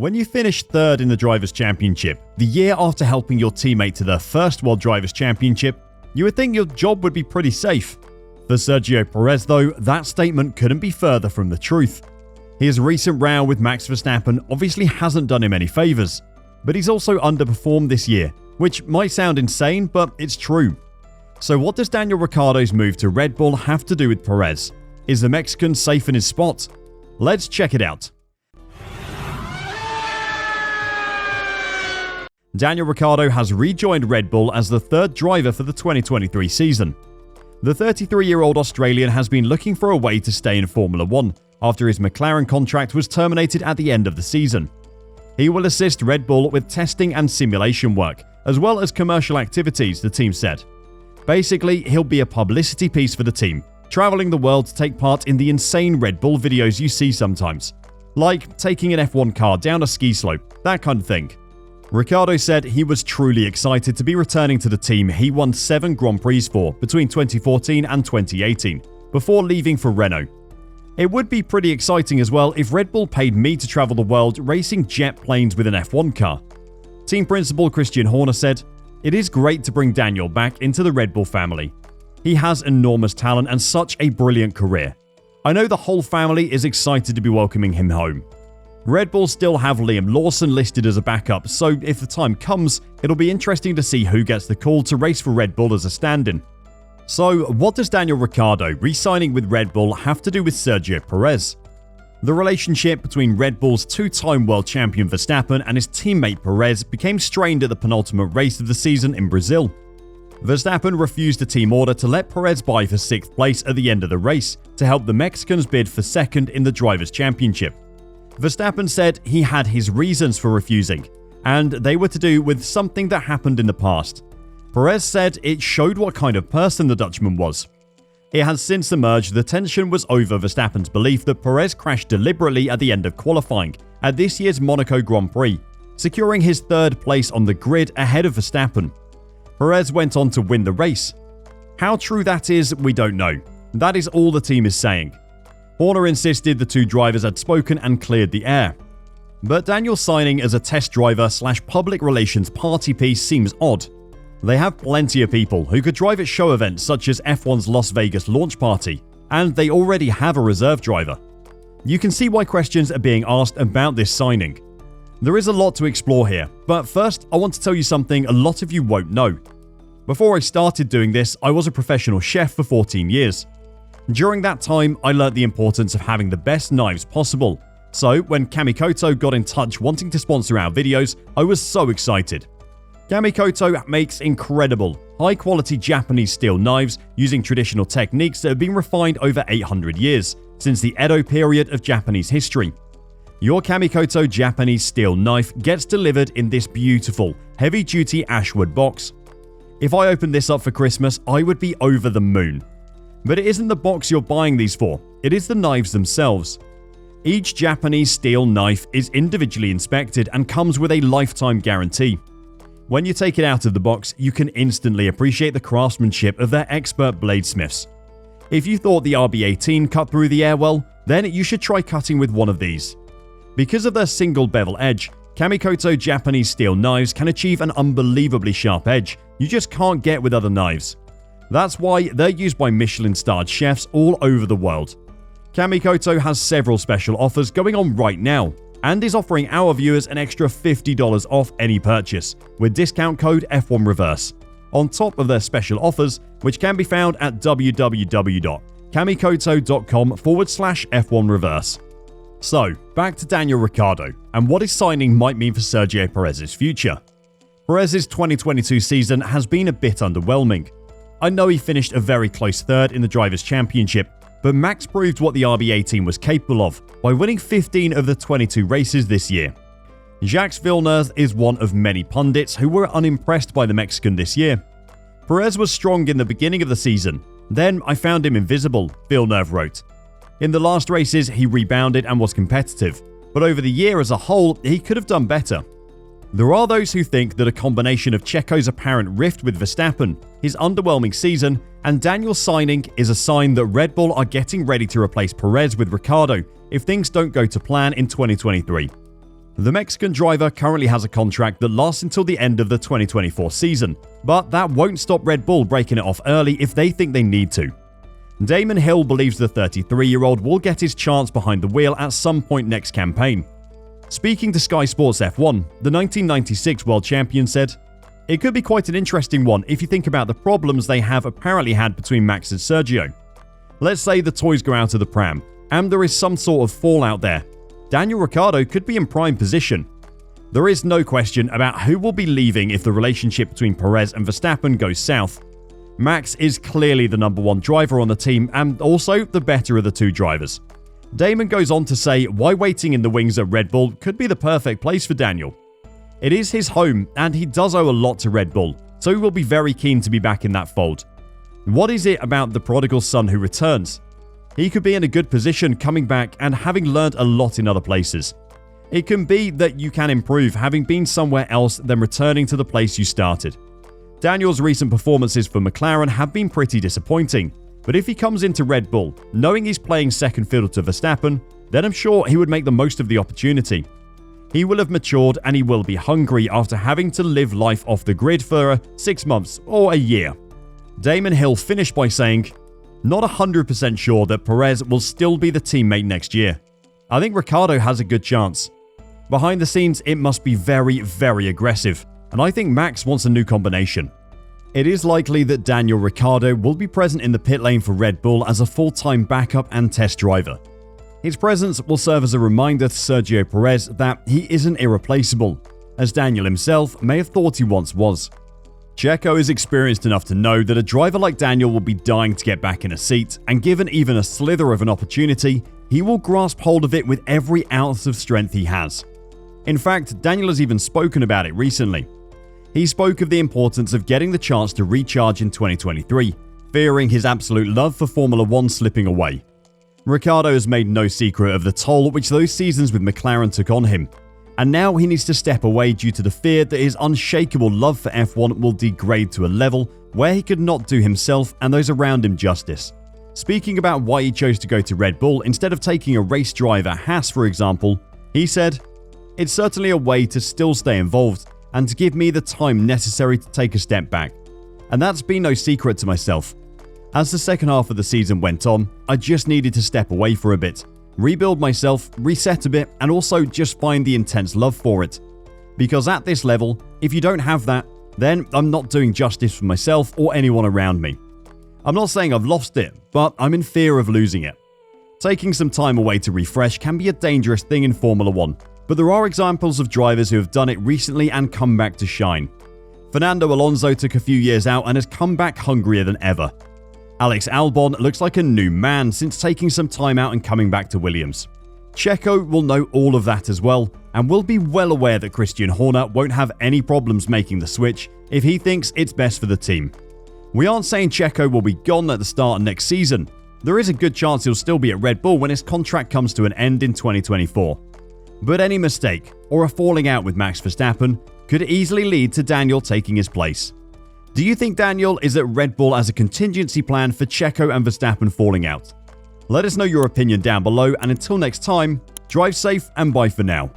When you finish third in the Drivers' Championship, the year after helping your teammate to their first World Drivers' Championship, you would think your job would be pretty safe. For Sergio Perez though, that statement couldn't be further from the truth. His recent row with Max Verstappen obviously hasn't done him any favours, but he's also underperformed this year, which might sound insane, but it's true. So what does Daniel Ricciardo's move to Red Bull have to do with Perez? Is the Mexican safe in his spot? Let's check it out. Daniel Ricciardo has rejoined Red Bull as the third driver for the 2023 season. The 33-year-old Australian has been looking for a way to stay in Formula 1 after his McLaren contract was terminated at the end of the season. He will assist Red Bull with testing and simulation work, as well as commercial activities, the team said. Basically, he'll be a publicity piece for the team, traveling the world to take part in the insane Red Bull videos you see sometimes, like taking an F1 car down a ski slope, that kind of thing. Ricciardo said he was truly excited to be returning to the team he won 7 Grand Prix for between 2014 and 2018, before leaving for Renault. It would be pretty exciting as well if Red Bull paid me to travel the world racing jet planes with an F1 car. Team principal Christian Horner said, "It is great to bring Daniel back into the Red Bull family. He has enormous talent and such a brilliant career. I know the whole family is excited to be welcoming him home. Red Bull still have Liam Lawson listed as a backup, so if the time comes, it'll be interesting to see who gets the call to race for Red Bull as a stand-in." So, what does Daniel Ricciardo re-signing with Red Bull have to do with Sergio Perez? The relationship between Red Bull's two-time world champion Verstappen and his teammate Perez became strained at the penultimate race of the season in Brazil. Verstappen refused a team order to let Perez bye for 6th place at the end of the race to help the Mexicans bid for second in the Drivers' Championship. Verstappen said he had his reasons for refusing, and they were to do with something that happened in the past. Perez said it showed what kind of person the Dutchman was. It has since emerged the tension was over Verstappen's belief that Perez crashed deliberately at the end of qualifying at this year's Monaco Grand Prix, securing his 3rd place on the grid ahead of Verstappen. Perez went on to win the race. How true that is, we don't know. That is all the team is saying. Horner insisted the two drivers had spoken and cleared the air. But Daniel's signing as a test driver/public relations party piece seems odd. They have plenty of people who could drive at show events such as F1's Las Vegas launch party, and they already have a reserve driver. You can see why questions are being asked about this signing. There is a lot to explore here, but first I want to tell you something a lot of you won't know. Before I started doing this, I was a professional chef for 14 years. During that time, I learnt the importance of having the best knives possible. So when Kamikoto got in touch wanting to sponsor our videos, I was so excited. Kamikoto makes incredible, high-quality Japanese steel knives using traditional techniques that have been refined over 800 years, since the Edo period of Japanese history. Your Kamikoto Japanese steel knife gets delivered in this beautiful, heavy-duty ashwood box. If I opened this up for Christmas, I would be over the moon. But it isn't the box you're buying these for, it is the knives themselves. Each Japanese steel knife is individually inspected and comes with a lifetime guarantee. When you take it out of the box, you can instantly appreciate the craftsmanship of their expert bladesmiths. If you thought the RB18 cut through the air well, then you should try cutting with one of these. Because of their single bevel edge, Kamikoto Japanese steel knives can achieve an unbelievably sharp edge you just can't get with other knives. That's why they're used by Michelin-starred chefs all over the world. Kamikoto has several special offers going on right now, and is offering our viewers an extra $50 off any purchase with discount code F1Reverse, on top of their special offers, which can be found at www.kamikoto.com/F1Reverse. So, back to Daniel Ricciardo, and what his signing might mean for Sergio Perez's future. Perez's 2022 season has been a bit underwhelming. I know he finished a very close 3rd in the Drivers' Championship, but Max proved what the RB18 was capable of by winning 15 of the 22 races this year. Jacques Villeneuve is one of many pundits who were unimpressed by the Mexican this year. Perez was strong in the beginning of the season, then I found him invisible, Villeneuve wrote. In the last races, he rebounded and was competitive, but over the year as a whole, he could have done better. There are those who think that a combination of Checo's apparent rift with Verstappen, his underwhelming season, and Daniel's signing is a sign that Red Bull are getting ready to replace Perez with Ricciardo if things don't go to plan in 2023. The Mexican driver currently has a contract that lasts until the end of the 2024 season, but that won't stop Red Bull breaking it off early if they think they need to. Damon Hill believes the 33-year-old will get his chance behind the wheel at some point next campaign. Speaking to Sky Sports F1, the 1996 world champion said, "It could be quite an interesting one if you think about the problems they have apparently had between Max and Sergio. Let's say the toys go out of the pram, and there is some sort of fallout there. Daniel Ricciardo could be in prime position. There is no question about who will be leaving if the relationship between Perez and Verstappen goes south. Max is clearly the number one driver on the team and also the better of the two drivers." Damon goes on to say why waiting in the wings at Red Bull could be the perfect place for Daniel. It is his home and he does owe a lot to Red Bull, so he will be very keen to be back in that fold. What is it about the prodigal son who returns? He could be in a good position coming back and having learned a lot in other places. It can be that you can improve having been somewhere else than returning to the place you started. Daniel's recent performances for McLaren have been pretty disappointing, but if he comes into Red Bull, knowing he's playing second fiddle to Verstappen, then I'm sure he would make the most of the opportunity. He will have matured and he will be hungry after having to live life off the grid for 6 months or a year. Damon Hill finished by saying, "Not 100% sure that Perez will still be the teammate next year. I think Ricciardo has a good chance. Behind the scenes, it must be very, very aggressive, and I think Max wants a new combination." It is likely that Daniel Ricciardo will be present in the pit lane for Red Bull as a full-time backup and test driver. His presence will serve as a reminder to Sergio Perez that he isn't irreplaceable, as Daniel himself may have thought he once was. Checo is experienced enough to know that a driver like Daniel will be dying to get back in a seat, and given even a slither of an opportunity, he will grasp hold of it with every ounce of strength he has. In fact, Daniel has even spoken about it recently. He spoke of the importance of getting the chance to recharge in 2023, fearing his absolute love for Formula 1 slipping away. Ricciardo has made no secret of the toll which those seasons with McLaren took on him, and now he needs to step away due to the fear that his unshakable love for F1 will degrade to a level where he could not do himself and those around him justice. Speaking about why he chose to go to Red Bull instead of taking a race driver, Haas for example, he said, "It's certainly a way to still stay involved and to give me the time necessary to take a step back. And that's been no secret to myself. As the second half of the season went on, I just needed to step away for a bit, rebuild myself, reset a bit, and also just find the intense love for it. Because at this level, if you don't have that, then I'm not doing justice for myself or anyone around me. I'm not saying I've lost it, but I'm in fear of losing it. Taking some time away to refresh can be a dangerous thing in Formula 1. But there are examples of drivers who have done it recently and come back to shine. Fernando Alonso took a few years out and has come back hungrier than ever. Alex Albon looks like a new man since taking some time out and coming back to Williams. Checo will know all of that as well, and will be well aware that Christian Horner won't have any problems making the switch if he thinks it's best for the team. We aren't saying Checo will be gone at the start of next season. There is a good chance he'll still be at Red Bull when his contract comes to an end in 2024. But any mistake, or a falling out with Max Verstappen, could easily lead to Daniel taking his place. Do you think Daniel is at Red Bull as a contingency plan for Checo and Verstappen falling out? Let us know your opinion down below, and until next time, drive safe and bye for now.